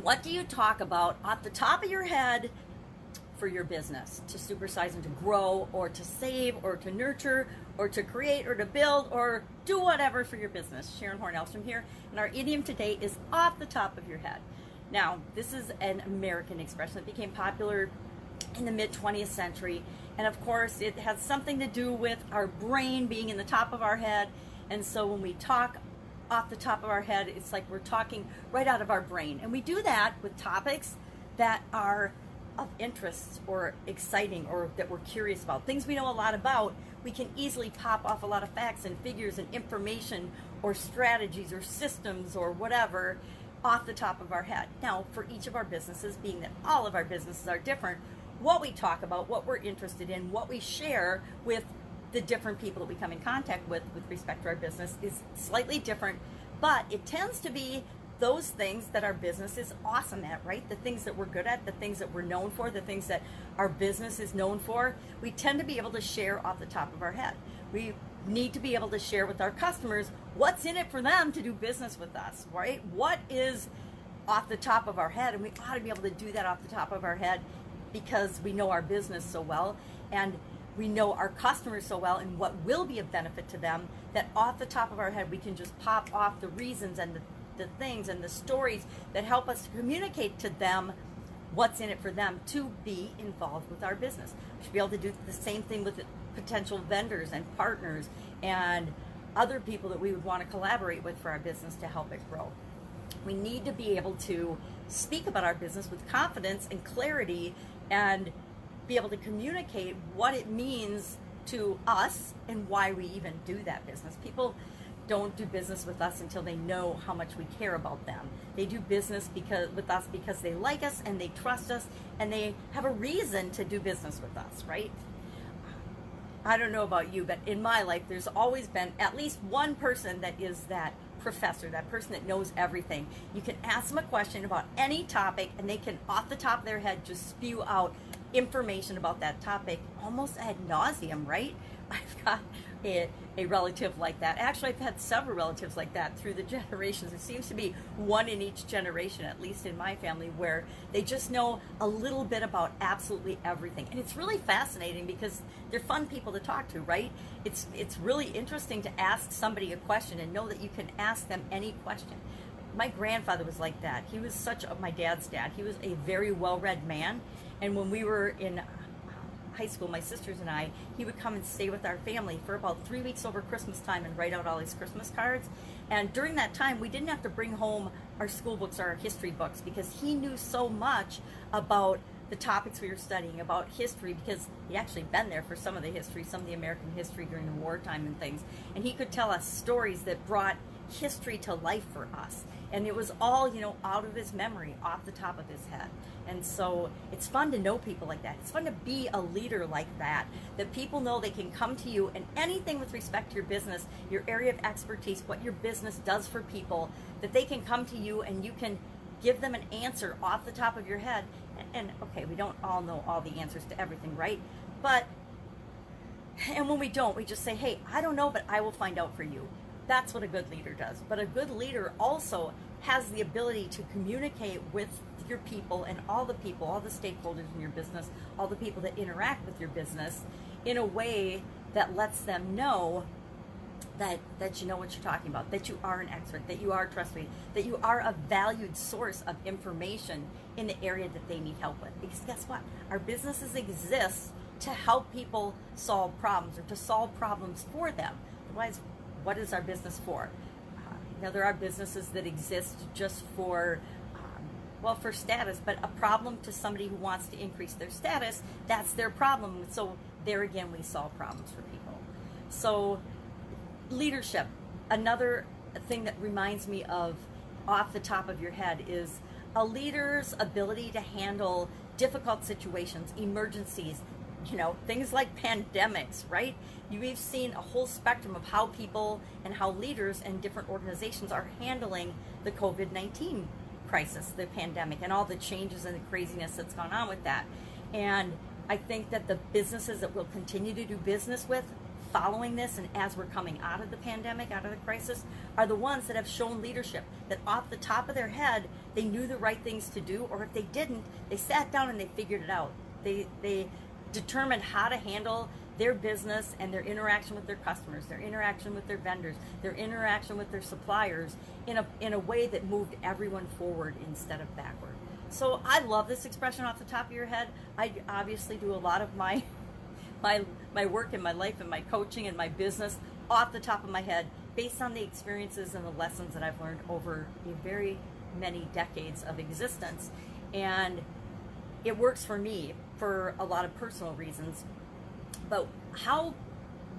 What do you talk about off the top of your head for your business to supersize and to grow, or to save, or to nurture, or to create, or to build, or do whatever for your business? Sharon Horne-Ellstrom here, and our idiom today is off the top of your head. Now, this is an American expression that became popular in the mid-20th century, and of course it has something to do with our brain being in the top of our head. And so when we talk off the top of our head, it's like we're talking right out of our brain, and we do that with topics that are of interest or exciting, or that we're curious about, things we know a lot about. We can easily pop off a lot of facts and figures and information or strategies or systems or whatever off the top of our head. Now, for each of our businesses, being that all of our businesses are different, what we talk about, what we're interested in, what we share with the different people that we come in contact with respect to our business is slightly different, but it tends to be those things that our business is awesome at, right? The things that we're good at, the things that we're known for, the things that our business is known for, we tend to be able to share off the top of our head. We need to be able to share with our customers what's in it for them to do business with us, right? What is off the top of our head, and we ought to be able to do that off the top of our head because we know our business so well, and we know our customers so well, and what will be of benefit to them, that off the top of our head we can just pop off the reasons and the things and the stories that help us to communicate to them what's in it for them to be involved with our business. We should be able to do the same thing with potential vendors and partners and other people that we would want to collaborate with for our business to help it grow. We need to be able to speak about our business with confidence and clarity, and be able to communicate what it means to us and why we even do that business. People don't do business with us until they know how much we care about them. They do business with us because they like us and they trust us and they have a reason to do business with us, right? I don't know about you, but in my life, there's always been at least one person that is that professor, that person that knows everything. You can ask them a question about any topic and they can, off the top of their head, just spew out information about that topic almost ad nauseum, right? I've got a relative like that. Actually, I've had several relatives like that through the generations. It seems to be one in each generation, at least in my family, where they just know a little bit about absolutely everything. And it's really fascinating because they're fun people to talk to, right? It's really interesting to ask somebody a question and know that you can ask them any question. My grandfather was like that. He was my dad's dad. He was a very well-read man. And when we were in high school, my sisters and I, he would come and stay with our family for about 3 weeks over Christmas time and write out all his Christmas cards. And during that time, we didn't have to bring home our school books or our history books because he knew so much about the topics we were studying, about history, because he actually been there for some of the history, some of the American history during the wartime and things. And he could tell us stories that brought history to life for us. And it was all, out of his memory, off the top of his head. And so it's fun to know people like that. It's fun to be a leader like that people know they can come to you and anything with respect to your business, your area of expertise, what your business does for people, that they can come to you and you can give them an answer off the top of your head. And okay, we don't all know all the answers to everything, right? And when we don't, we just say, hey, I don't know, but I will find out for you. That's what a good leader does. But a good leader also has the ability to communicate with your people and all the stakeholders in your business, all the people that interact with your business in a way that lets them know that you know what you're talking about, that you are an expert, that you are trustworthy, that you are a valued source of information in the area that they need help with. Because guess what? Our businesses exist to help people solve problems or to solve problems for them. Otherwise, what is our business for? There are businesses that exist just for status, but a problem to somebody who wants to increase their status, that's their problem. So there again, we solve problems for people. So leadership, another thing that reminds me of off the top of your head, is a leader's ability to handle difficult situations, emergencies, things like pandemics, right? We've seen a whole spectrum of how people and how leaders and different organizations are handling the COVID-19 crisis, the pandemic, and all the changes and the craziness that's gone on with that. And I think that the businesses that we'll continue to do business with following this and as we're coming out of the pandemic, out of the crisis, are the ones that have shown leadership, that off the top of their head, they knew the right things to do, or if they didn't, they sat down and they figured it out. They determined how to handle their business and their interaction with their customers, their interaction with their vendors, their interaction with their suppliers in a way that moved everyone forward instead of backward. So I love this expression, off the top of your head. I obviously do a lot of my work in my life and my coaching and my business off the top of my head, based on the experiences and the lessons that I've learned over a very many decades of existence. And it works for me for a lot of personal reasons. But how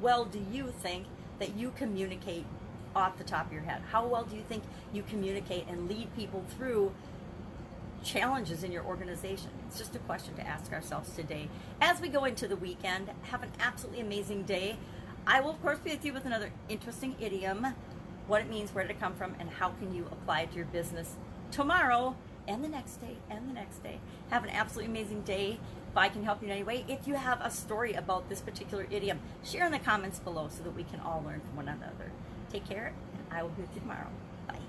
well do you think that you communicate off the top of your head? How well do you think you communicate and lead people through challenges in your organization? It's just a question to ask ourselves today. As we go into the weekend, have an absolutely amazing day. I will, of course, be with you with another interesting idiom, what it means, where did it come from, and how can you apply it to your business tomorrow and the next day and the next day. Have an absolutely amazing day. If I can help you in any way, if you have a story about this particular idiom, share in the comments below so that we can all learn from one another. Take care, and I will be with you tomorrow. Bye.